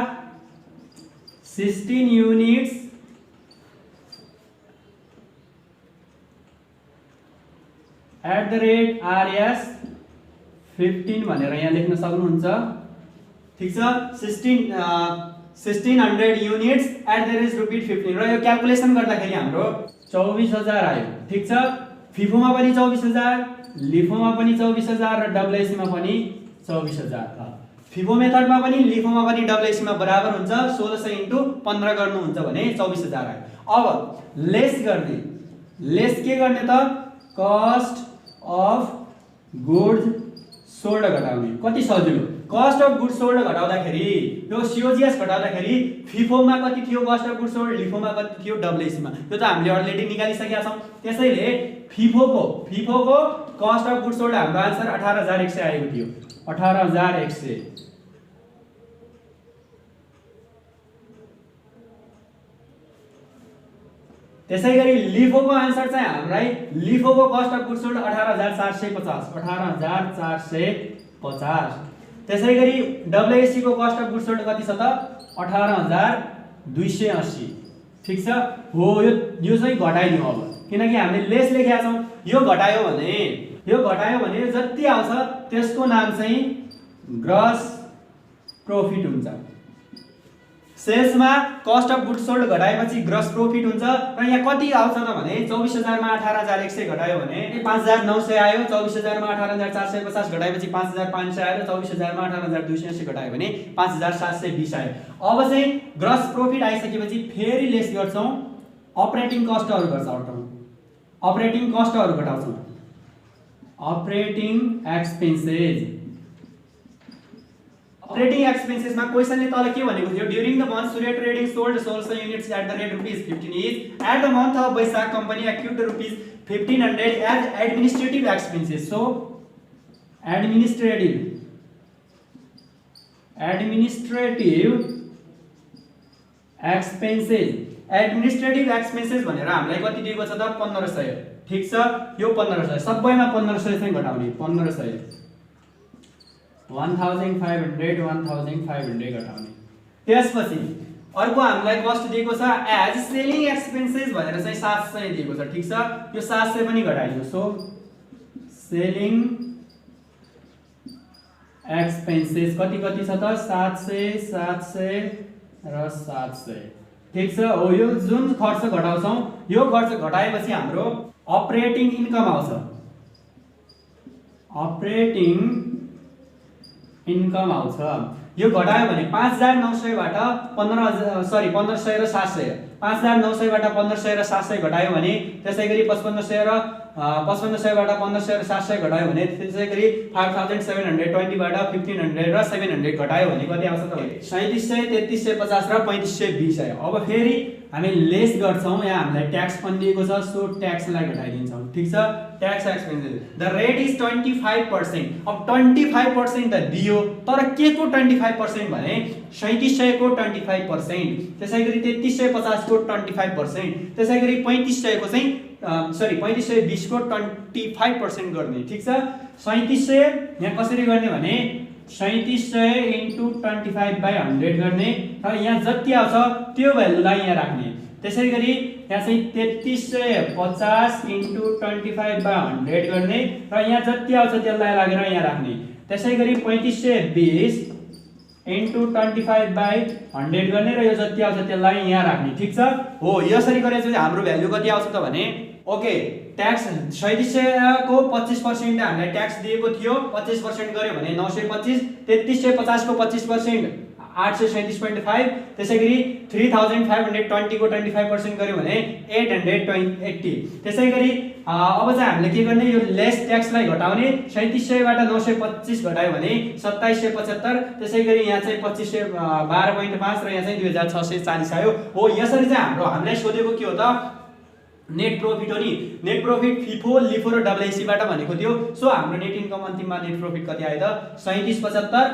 16 युनिट्स @RS 15 भनेर यहाँ लेख्न सक्नुहुन्छ। ठीक छ, 1600 युनिट्स @रुपीस 15 र यो क्याल्कुलेसन गर्दाखेरि हाम्रो 24,000 आयो। ठीक छ, फिफोमा पनि 24,000, लिफोमा पनि 24,000 र डब्ल्युएसी मा पनि 24,000। फिफो मेथडमा पनि लिफोमा पनि डब्ल्युएसी मा बराबर हुन्छ। 1600 * 15 गर्नुहुन्छ भने 24,000 आयो। अब लेस के गर्ने त कस्ट अफ गुड्स सोल्ड घटाउने। कति सजिलो, कस्ट अफ गुड्स सोल्ड घटाउँदाखेरि यो सीओजीएस घटाउँदाखेरि फिफोमा कति थियो कस्ट अफ गुड्स सोल्ड, लिफोमा कति थियो डब्ल्युएसी मा, यो त हामीले अलरेडी निकालिसकेका छौं। त्यसैले फिफोको कस्ट अफ गुड्स सोल्ड हाम्रो आन्सर 18,100 आएको थियो। 18,100 त्यसैगरी लिफोको आन्सर चाहिँ हामीलाई लिफोको कस्ट अफ गुड्स सोल्ड 18,450 18,450। त्यसैगरी डब्ल्युएसी को कस्ट अफ गुड्स सोल्ड कति छ त 18,000 280। ठीक छ हो यो चाहिँ घटाइदिउँ अब किनकि हामीले लेस लेखेका छौँ। यो घटायो भने जति आउँछ त्यसको नाम चाहिँ ग्रस प्रॉफिट हुन्छ। सेल्समा कस्ट अफ गुड्स सोल्ड घटाएपछि ग्रस प्रॉफिट हुन्छ र यहाँ कति आउँछ त भने 24000 मा 18100 घटायो भने 5900 आयो। 24000 मा 18450 घटाएपछि 5500 आयो। 24000 मा 18280 घटायो भने 5720 आयो। अब चाहिँ ग्रस प्रॉफिट आइसकेपछि फेरि लेस गर्छौं, अपरेटिङ कस्टहरु घटाउँछौं, अपरेटिङ कस्टहरु घटाउँछौं, अपरेटिङ एक्सपेन्सेस। ऑपरेटिंग एक्सपेंसेस में क्वेश्चन ने तल के भनेको थियो, during the month Surya trading sold sells units at the rate ₹15 each at the month of Baisakh company accrued ₹1500 as administrative expenses. So administrative expenses भनेर हामीलाई कति दिएको छ त 1500। ठीक छ यो 1500 सबैमा 1500 चाहिँ घटाउने 1500 1500 घटाउने। त्यसपछि अर्को हामीलाई कस्ट दिएको छ एज सेलिङ एक्सपेन्सेस भनेर चाहिँ 700 दिएको छ। ठीक छ यो 700 पनि घटाइदिनु। सो सेलिङ एक्सपेन्सेस कति कति छ त 700 700 र 700। ठीक छ हो यो जुन खर्च घटाउँछौं यो खर्च घटाएपछि हाम्रो अपरेटिङ इन्कम आउँछ। अपरेटिङ इन्कम आउँछ। यो घटायो भने 5900 बाट 1500 र 700 5900 बाट 1500 र 700 घटायो भने त्यसैगरी 5500 र 5500 बाट 1500 र 700 घटायो भने त्यसैगरी 5720 बाट 1500 र 700 घटायो भने कति आउँछ त भने 3700 3350 र 3520 आयो। अब फेरि हामी लेस गर्छौं, यहाँ हामीलाई ट्याक्स पनि दिएको छ सो ट्याक्सलाई घटाइदिन्छौं। ठीक छ tax expenses the rate is 25%। अब 25% त दियो तर के को 25% भने 3700 को 25%, त्यसैगरी 3350 को 25%, त्यसैगरी 3500 को चाहिँ 3520 को 25% गर्ने। ठीक छ 3700 यहाँ कसरी गर्ने भने 3700 into 25/100 गर्ने र यहाँ जति आउँछ त्यो भ्यालुलाई यहाँ राख्ने। त्यसैगरी यहाँ चाहिँ 3350 into 25/100 गर्ने र यहाँ जति आउँछ त्यसलाई लागेर यहाँ राख्ने। त्यसैगरी 3520 into 25/100 गर्ने र यो जति आउँछ त्यसलाई यहाँ राख्ने। ठीक छ हो यसरी गरेपछि हाम्रो भ्यालु कति आउँछ त भने ओके ट्याक्स 3700 को 25% हामीलाई ट्याक्स दिएको थियो 25% गर्यो भने 925, 3350 को 25% 837.5, त्यसैगरी 3520 को 25% गर्यो भने 880। त्यसैगरी अब चाहिँ हामीले के गर्ने यो लेस ट्याक्सलाई घटाउने 3700 बाट 925 घटायो भने 2775, त्यसैगरी यहाँ चाहिँ 2512.5 र यहाँ चाहिँ 2640 आयो। हो यसरी चाहिँ हामीलाई सोधेको के हो त नेट प्रॉफिट हो नि। नेट प्रॉफिट फिफो लिफो र डब्ल्युसी बाट भनेको थियो। सो हाम्रो नेट इन्कम अन्तिममा नेट प्रॉफिट कति आयो त 3775,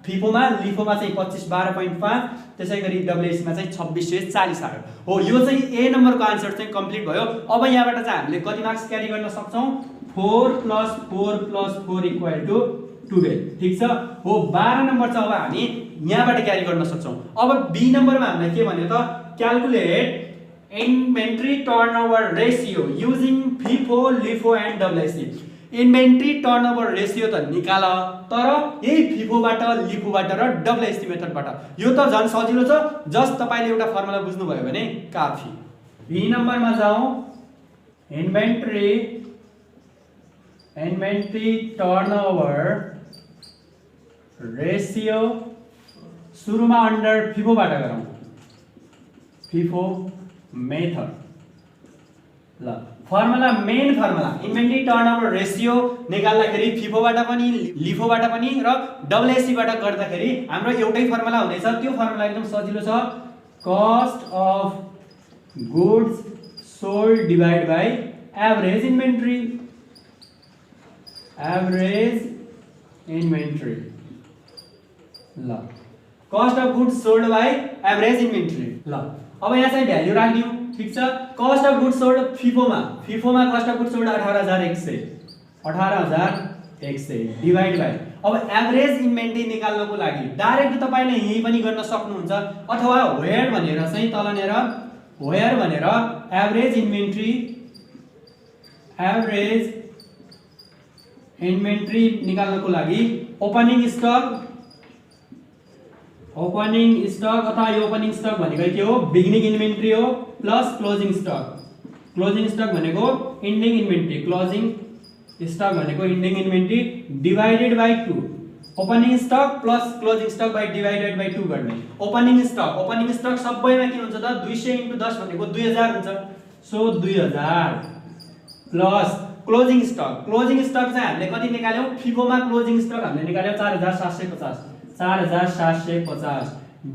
फिफोमा लिफोमा चाहिँ 2512.5, त्यसैगरी डब्ल्युसी मा चाहिँ 2640 आयो। हो यो चाहिँ ए नम्बरको आन्सर चाहिँ कम्प्लिट भयो। अब यहाँबाट चाहिँ हामीले कति मार्क्स क्यारी गर्न सक्छौं 4 + 4 + 4 = 12। ठीक छ हो 12 नम्बर चाहिँ अब हामी यहाँबाट क्यारी गर्न सक्छौं। अब बी नम्बरमा हामीले के भन्यो त calculate inventory turnover ratio using FIFO LIFO and WC. Inventory turnover ratio त निकाल तर यही फिफोबाट लिफोबाट र डब्ल्युसी मेथडबाट। यो त झन् सजिलो छ जस्ट तपाईले एउटा फर्मुला बुझ्नु भयो भने काफी। बी नम्बरमा जाउँ इन्भेन्टरी टर्नओभर रेशियो सुरुमा अन्डर फिफोबाट गरौँ फिफो मेथड। ल formula main formula inventory turnover ratio निकाल्दाखेरि फिफोबाट पनि लिफोबाट पनि र डब्ल्युसी बाट गर्दाखेरि हाम्रो एउटै फर्मुला हुनेछ। त्यो फर्मुला एकदम सजिलो छ cost of goods sold divide by average inventory. ल cost of goods sold by average inventory. ल अब यहाँ चाहिँ भ्यालु राख्दियौ। ठीक छ कस्ट अफ गुड्स सोल्ड फिफोमा cost of goods sold 18100 divide by अब एभरेज इन्भेन्ट्री निकाल्नको लागि डाइरेक्ट तपाईले यही पनि गर्न सक्नुहुन्छ अथवा वेयर भनेर चाहिँ तलनेर वेयर भनेर एभरेज इन्भेन्ट्री निकाल्नको लागि ओपनिङ स्टक अथवा यो ओपनिङ स्टक भनेको के हो बिगिनिङ इन्भेन्ट्री हो प्लस क्लोजिङ स्टक भनेको इन्डिङ इन्भेन्ट्री क्लोजिङ स्टक भनेको ending inventory divided by 2 opening stock plus closing stock by divided by 2 गर्ने ओपनिङ स्टक सबैमा के हुन्छ त 200 * 10 भनेको 2000 हुन्छ सो 2000 प्लस क्लोजिङ स्टक चाहिँ हामीले कति निकाल्यौ फिफोमा क्लोजिङ स्टक हामीले निकाल्यौ 4750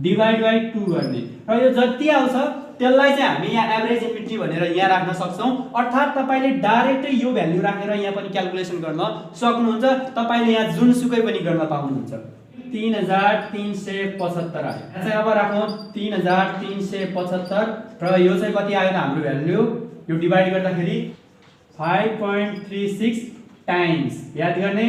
डिवाइड बाइ 2 गर्ने र यो जति आउँछ त्यसलाई चाहिँ हामी यहाँ एभरेज इन्भेन्ट्री भनेर यहाँ राख्न सक्छौं अर्थात तपाईले डाइरेक्टै यो भ्यालु राखेर यहाँ पनि क्याल्कुलेसन गर्न सक्नुहुन्छ तपाईले यहाँ जुनसुकै पनि गर्न पाउनुहुन्छ 3375 आयो यहाँ चाहिँ अब राखौं 3375 र यो चाहिँ कति आयो त हाम्रो भ्यालु यो डिवाइड गर्दाखेरि 5.36 टाइम्स याद गर्ने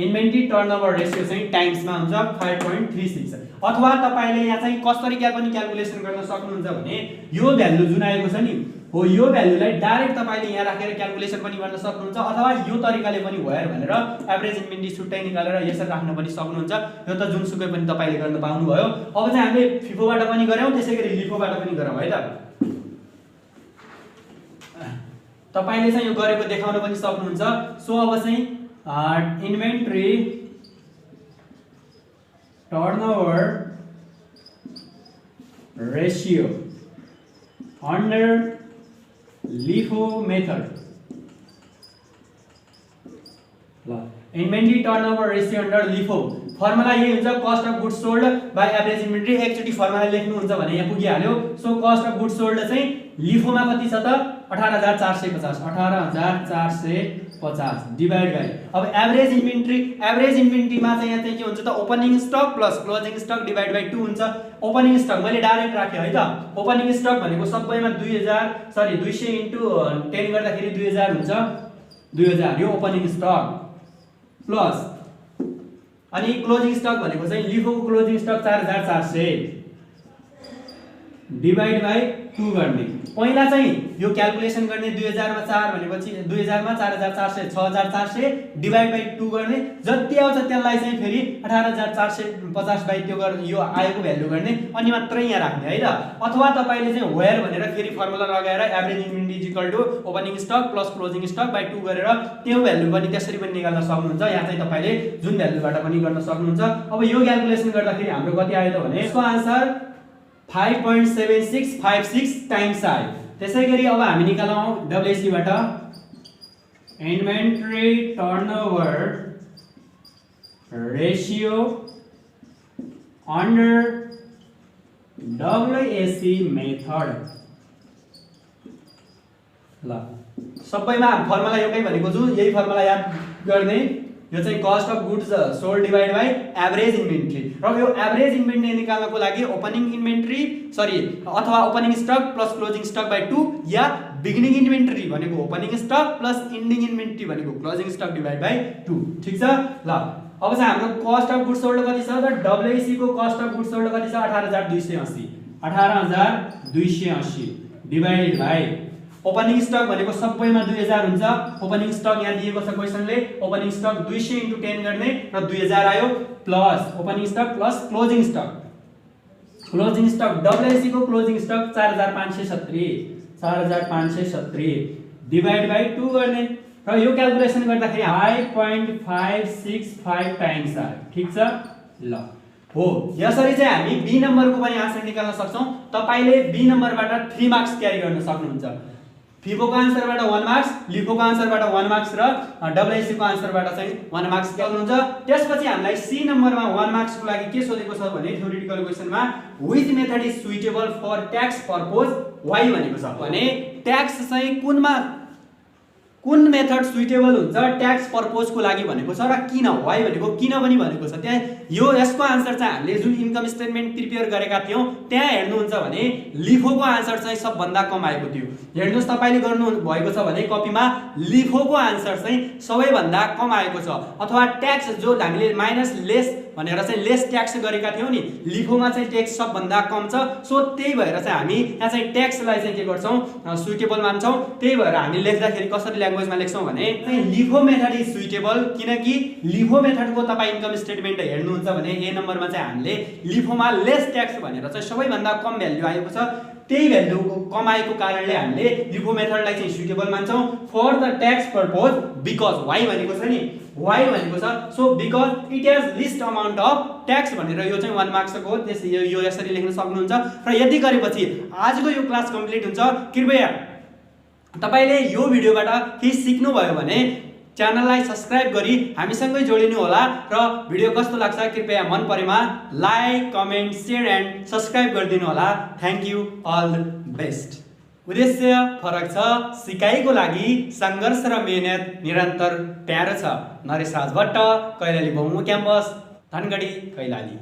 इन्भेन्ट्री टर्नओभर रेशियो चाहिँ टाइम्समा हुन्छ 5.36 अथवा तपाईले यहाँ चाहिँ कसरी पनि क्याल्कुलेसन गर्न सक्नुहुन्छ भने यो भ्यालु जुन आएको छ नि हो यो भ्यालुलाई डाइरेक्ट तपाईले यहाँ राखेर क्याल्कुलेसन पनि गर्न सक्नुहुन्छ अथवा यो तरिकाले पनि भएर भनेर एभरेज इन्भेन्ट्री छुट्टै निकालेर यसरी राख्न पनि सक्नुहुन्छ यो त जुनसुकै पनि तपाईले गर्न पाउनुभयो अब चाहिँ हामीले फिफोबाट पनि गर्यौं त्यसैगरी लिफोबाट पनि गरौँ है त तपाईले चाहिँ यो गरेको देखाउन पनि सक्नुहुन्छ सो अब चाहिँ inventory turnover ratio under LIFO method ल inventory turnover ratio under LIFO formula यही हुन्छ cost of goods sold by average inventory एकचोटी फर्मुला लेख्नुहुन्छ भने यहाँ पुगिहाल्यो so cost of goods sold चाहिँ लिफोमा कति छ त 18450 डिवाइड बाइ अब एभरेज इन्भेन्ट्रीमा चाहिँ यहाँ चाहिँ के हुन्छ त opening stock plus closing stock divide by 2 हुन्छ ओपनिङ स्टक मैले डाइरेक्ट राखे है त ओपनिङ स्टक भनेको सबैमा 200 * 10 गर्दाखेरि 2000 हुन्छ 2000 यो ओपनिङ स्टक प्लस अनि क्लोजिङ स्टक भनेको चाहिँ लिफोको क्लोजिङ स्टक 4400 डिवाइड बाइ 2 गर्ने पहिला चाहिँ यो क्याल्कुलेसन गर्ने 2000 मा 4 भनेपछि 2000 मा 4400 6400 डिवाइड बाइ 2 गर्ने जति आउँछ त्यसलाई चाहिँ फेरि 18450 बाइ त्यो यो आएको भ्यालु गर्ने अनि मात्रै यहाँ राख्ने है त अथवा तपाईले चाहिँ वेयर भनेर फेरि फर्मुला लगाएर average inventory equal to opening stock plus closing stock by 2 गरेर त्यो भ्यालु पनि त्यसरी पनि निकाल्न सक्नुहुन्छ यहाँ चाहिँ तपाईले जुन भ्यालुबाट पनि गर्न सक्नुहुन्छ अब यो क्याल्कुलेसन गर्दाखेरि हाम्रो कति आयो त भने यसको आन्सर 5.7656 टाइम्स आयो त्यसैगरी अब हामी निकालौं WC बाट inventory turnover ratio under WAC method ल सबैमा फर्मुला एउटै भनेको छु यही फर्मुला याद गर्ने यो चाहिँ cost of goods sold divide by average inventory र यो एभरेज इन्भेन्ट्री निकाल्नको लागि ओपनिङ अथवा opening stock plus closing stock by 2 या बिगिनिङ इन्भेन्ट्री भनेको opening stock plus ending inventory भनेको क्लोजिङ स्टक डिवाइड बाइ 2 ठीक छ ल अब चाहिँ हाम्रो कस्ट अफ गुड्स सोल्ड कति छ त WAC को कस्ट अफ गुड्स सोल्ड कति छ 18280 डिवाइडेड बाइ ओपनिङ स्टक भनेको सबैमा 2000 हुन्छ ओपनिङ स्टक यहाँ दिएको छ क्वेशनले ओपनिङ स्टक 200 * 10 गर्ने र 2000 आयो plus opening stock plus closing stock WAC को क्लोजिङ स्टक 4570 डिवाइड बाइ 2 गर्ने र यो क्याल्कुलेसन गर्दाखेरि 5.565 टाइम्स आयो ठीक छ ल हो यसरी चाहिँ हामी बी नम्बरको पनि आन्सर निकाल्न सक्छौं तपाईले बी नम्बरबाट 3 मार्क्स क्यारी गर्न सक्नुहुन्छ फिफोको आन्सरबाट 1 मार्क्स लिफोको आन्सरबाट 1 मार्क्स र WAC को आन्सरबाट चाहिँ 1 मार्क्स गर्नुहुन्छ त्यसपछि हामीलाई सी नम्बरमा 1 मार्क्स को लागि के सोधेको छ भने थ्योरेटिकल क्वेशनमा which method is suitable for tax purpose why भनेको छ भने ट्याक्स चाहिँ कुनमा कुन मेथड सुइटेबल हुन्छ ट्याक्स पर्पोजको लागि भनेको छ र किन, वाइ भनेको किन पनि भनेको छ। त्यहाँ यसको आन्सर चाहिँ हामीले जुन इन्कम स्टेटमेन्ट प्रिपेयर गरेका थियौँ त्यहाँ हेर्नुहुन्छ भने लिफोको आन्सर चाहिँ सबभन्दा कम आएको थियो। हेर्नुहोस् तपाईँले गर्नु भएको छ भने कपीमा लिफोको आन्सर चाहिँ सबैभन्दा कम आएको छ, अथवा ट्याक्स जो हामीले माइनस लेस भनेर चाहिँ लेस ट्याक्स गरेका थियौँ नि, लिफोमा चाहिँ ट्याक्स सबभन्दा कम छ। सो त्यही भएर चाहिँ हामी यहाँ चाहिँ ट्याक्सलाई चाहिँ के गर्छौँ, सुइटेबल मान्छौँ। त्यही भएर हामी लेख्दाखेरि कसरी ल्याङ्ग्वेजमा लेख्छौँ भने लिफो मेथड इज सुइटेबल, किनकि लिफो मेथडको तपाईँ इन्कम स्टेटमेन्ट हेर्नुहुन्छ भने ए नम्बरमा चाहिँ हामीले लिफोमा लेस ट्याक्स भनेर चाहिँ सबैभन्दा कम भ्याल्यु आएको छ। त्यही भ्याल्युको कम आएको कारणले हामीले लिफो मेथडलाई चाहिँ सुइटेबल मान्छौँ for the tax purpose, because why भनेको छ नि, वाइ भनेको छ so because it has least amount of tax भनेर यो चाहिँ 1 मार्क्सको हो। त्यस यो यसरी लेख्न सक्नुहुन्छ। र यति गरेपछि आजको यो क्लास कम्प्लिट हुन्छ। कृपया तपाईले यो भिडियोबाट केही सिक्नुभयो भने च्यानललाई सब्स्क्राइब गरी हामीसँगै जोडिनु होला र भिडियो कस्तो लाग्छ कृपया मन परेमा like, comment, share and subscribe गरिदिनु होला। Thank you, all the best. उद्देश्य फरक छ, सिकाइको लागि सङ्घर्ष र मेहनत निरन्तर प्यारो छ। नरेश राज भट्ट, कैलाली बहुमुखी क्याम्पस, धनगढी, कैलाली।